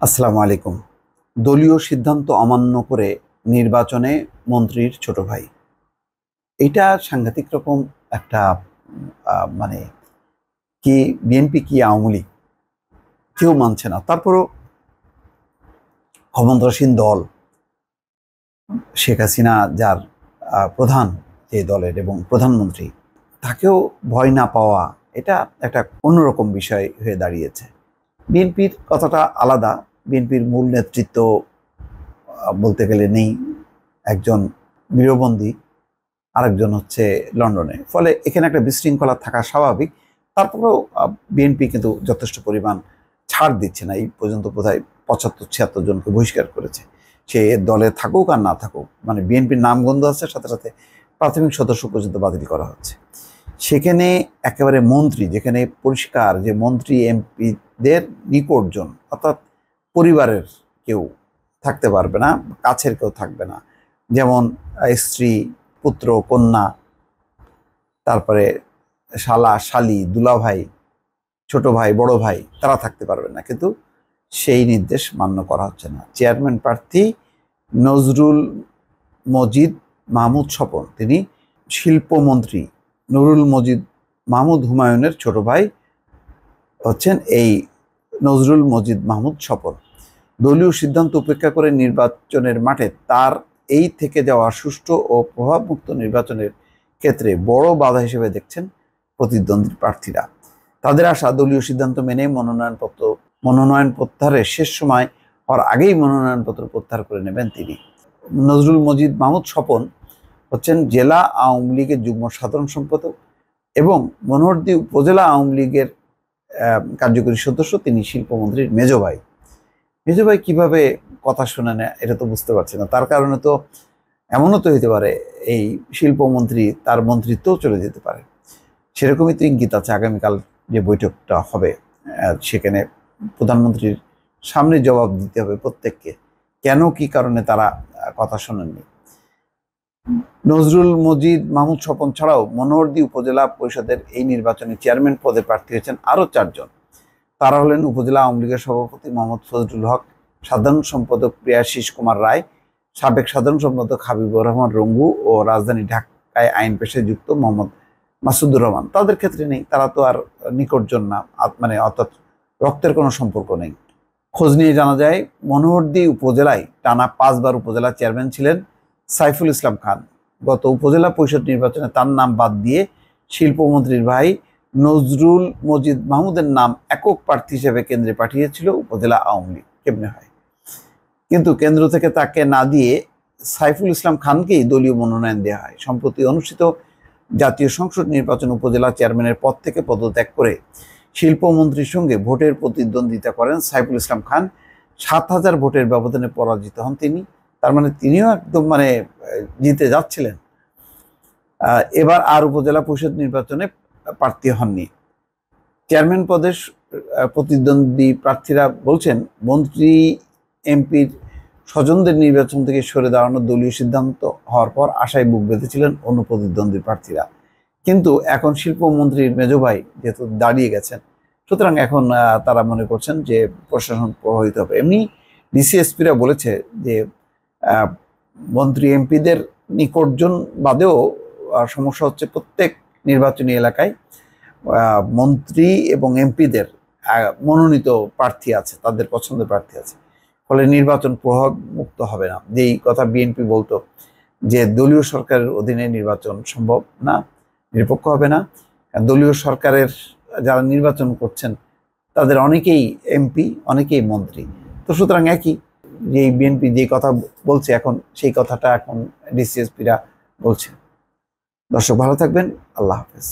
আসসালামু আলাইকুম। দলীয় সিদ্ধান্ত অমান্য করে নির্বাচনে মন্ত্রীর ছোট ভাই। এটা সাংঘাতিক রকম একটা মানে কি বিএনপি কি আওয়ামী লীগ কেউ মানছে না। তারপরও ক্ষমতাসীন দল শেখ হাসিনা যার প্রধান যে দলের এবং প্রধানমন্ত্রী তাকেও ভয় না পাওয়া এটা একটা অন্যরকম বিষয় হয়ে দাঁড়িয়েছে। বিএনপির কথাটা আলাদা। বিএনপির মূল নেতৃত্ব বলতে গেলে নেই, একজন গৃহবন্দী, আরেকজন হচ্ছে লন্ডনে। ফলে এখানে একটা বিশৃঙ্খলা থাকা স্বাভাবিক। তারপরেও বিএনপি কিন্তু যথেষ্ট পরিমাণ ছাড় দিচ্ছে না। এই পর্যন্ত বোধহয় ৭৫-৭৬ জনকে বহিষ্কার করেছে। সে দলে থাকুক আর না থাকুক, মানে বিএনপির নামগন্ধ আছে, সাথে সাথে প্রাথমিক সদস্য পর্যন্ত বাতিল করা হচ্ছে। সেখানে একেবারে মন্ত্রী, যেখানে পরিষ্কার যে মন্ত্রী এমপিদের নিকটজন অর্থাৎ পরিবারের কেউ থাকতে পারবে না, কাছের কেউ থাকবে না, যেমন স্ত্রী, পুত্র, কন্যা, তারপরে শালা, শালি, দুলাভাই, ছোট ভাই, বড় ভাই, তারা থাকতে পারবে না। কিন্তু সেই নির্দেশ মান্য করা হচ্ছে না। চেয়ারম্যান প্রার্থী নজরুল মজিদ মাহমুদ স্বপন, তিনি শিল্পমন্ত্রী নুরুল মজিদ মাহমুদ হুমায়ুনের ছোট ভাই হচ্ছেন এই নজরুল মজিদ মাহমুদ স্বপন। দলীয় সিদ্ধান্ত উপেক্ষা করে নির্বাচনের মাঠে তার এই থেকে যাওয়া সুষ্ঠু ও প্রভাবমুক্ত নির্বাচনের ক্ষেত্রে বড় বাধা হিসেবে দেখছেন প্রতিদ্বন্দ্বী প্রার্থীরা। তাদের আশা, দলীয় সিদ্ধান্ত মেনে মনোনয়ন প্রত্যাহারের শেষ সময় হওয়ার আগেই মনোনয়নপত্র প্রত্যাহার করে নেবেন তিনি। নজরুল মজিদ মাহমুদ স্বপন হচ্ছেন জেলা আওয়ামী লীগের যুগ্ম সাধারণ সম্পাদক এবং মনোহরদী উপজেলা আওয়ামী লীগের কার্যকরী সদস্য। তিনি শিল্পমন্ত্রীর মেজো ভাই। মেজো ভাই কীভাবে কথা শুনে নেয় এটা তো বুঝতে পারছি না। তার কারণে তো এমনও তো হতে পারে এই শিল্পমন্ত্রী তার মন্ত্রিত্বও চলে যেতে পারে। সেরকমই তো ইঙ্গিত আছে। আগামীকাল যে বৈঠকটা হবে সেখানে প্রধানমন্ত্রীর সামনে জবাব দিতে হবে প্রত্যেককে, কেন কি কারণে তারা কথা শোনেননি। নজরুল মজিদ মাহমুদ স্বপন ছাড়াও মনোহরদী উপজেলা পরিষদের এই নির্বাচনে চেয়ারম্যান পদে প্রার্থী হয়েছেন আরও 4 জন। তারা হলেন উপজেলা আওয়ামী লীগের সভাপতি মোহাম্মদ ফজলুল হক, সাধারণ সম্পাদক প্রিয়াশিস কুমার রায়, সাবেক সাধারণ সম্পাদক হাবিবুর রহমান রঙ্গু ও রাজধানী ঢাকায় আইন পেশায় যুক্ত মোহাম্মদ মাসুদুর রহমান। তাদের ক্ষেত্রে নেই, তারা তো আর নিকটজন না, মানে অর্থাৎ রক্তের কোনো সম্পর্ক নেই। খোঁজ নিয়ে জানা যায় মনোহরদী উপজেলায় টানা 5 বার উপজেলা চেয়ারম্যান ছিলেন সাইফুল ইসলাম খান। গত উপজেলা পরিষদ নির্বাচনে তার নাম বাদ দিয়ে শিল্পমন্ত্রীর ভাই নজরুল মজিদ মাহমুদের নাম একক প্রার্থী হিসেবে কেন্দ্রে পাঠিয়েছিল উপজেলা আওয়ামী লীগ। কেমনে হয়? কিন্তু কেন্দ্র থেকে তাকে না দিয়ে সাইফুল ইসলাম খানকেই দলীয় মনোনয়ন দেওয়া হয়। সম্প্রতি অনুষ্ঠিত জাতীয় সংসদ নির্বাচন উপজেলা চেয়ারম্যানের পদ থেকে পদত্যাগ করে শিল্পমন্ত্রীর সঙ্গে ভোটের প্রতিদ্বন্দ্বিতা করেন সাইফুল ইসলাম খান। 7,000 ভোটের ব্যবধানে পরাজিত হন তিনি। তার মানে তিনিও একদম জিতে যাচ্ছিলেন। এবার আর উপজেলা পরিষদ নির্বাচনে প্রার্থী হননি। চেয়ারম্যান পদে প্রতিদ্বন্দ্বী প্রার্থীরা বলছেন, মন্ত্রী এমপির স্বজনদের নির্বাচন থেকে সরে দাঁড়ানোর দলীয় সিদ্ধান্ত হওয়ার পর আশায় বুক বেঁধেছিলেন অন্য প্রতিদ্বন্দ্বী প্রার্থীরা। কিন্তু এখন শিল্পমন্ত্রীর মেজো ভাই যেহেতু দাঁড়িয়ে গেছেন, সুতরাং এখন তারা মনে করছেন যে প্রশাসন প্রভাবিত হবে। এমনি ডিসিএসপিরা বলেছে যে মন্ত্রী এমপিদের নিকটজন বাদেও সমস্যা হচ্ছে প্রত্যেক নির্বাচনী এলাকায় মন্ত্রী এবং এমপিদের মনোনীত প্রার্থী আছে, তাদের পছন্দের প্রার্থী আছে। ফলে নির্বাচন প্রভাব মুক্ত হবে না। যেই কথা বিএনপি বলতো যে দলীয় সরকারের অধীনে নির্বাচন সম্ভব না, নিরপেক্ষ হবে না। দলীয় সরকারের যারা নির্বাচন করছেন তাদের অনেকেই এমপি, অনেকেই মন্ত্রী। তো সুতরাং একই যে বিএনপি যে কথা বলছে এখন সেই কথাটা এখন ডিসিএসপিরা বলছে। দর্শক ভালো থাকবেন। আল্লাহ হাফেজ।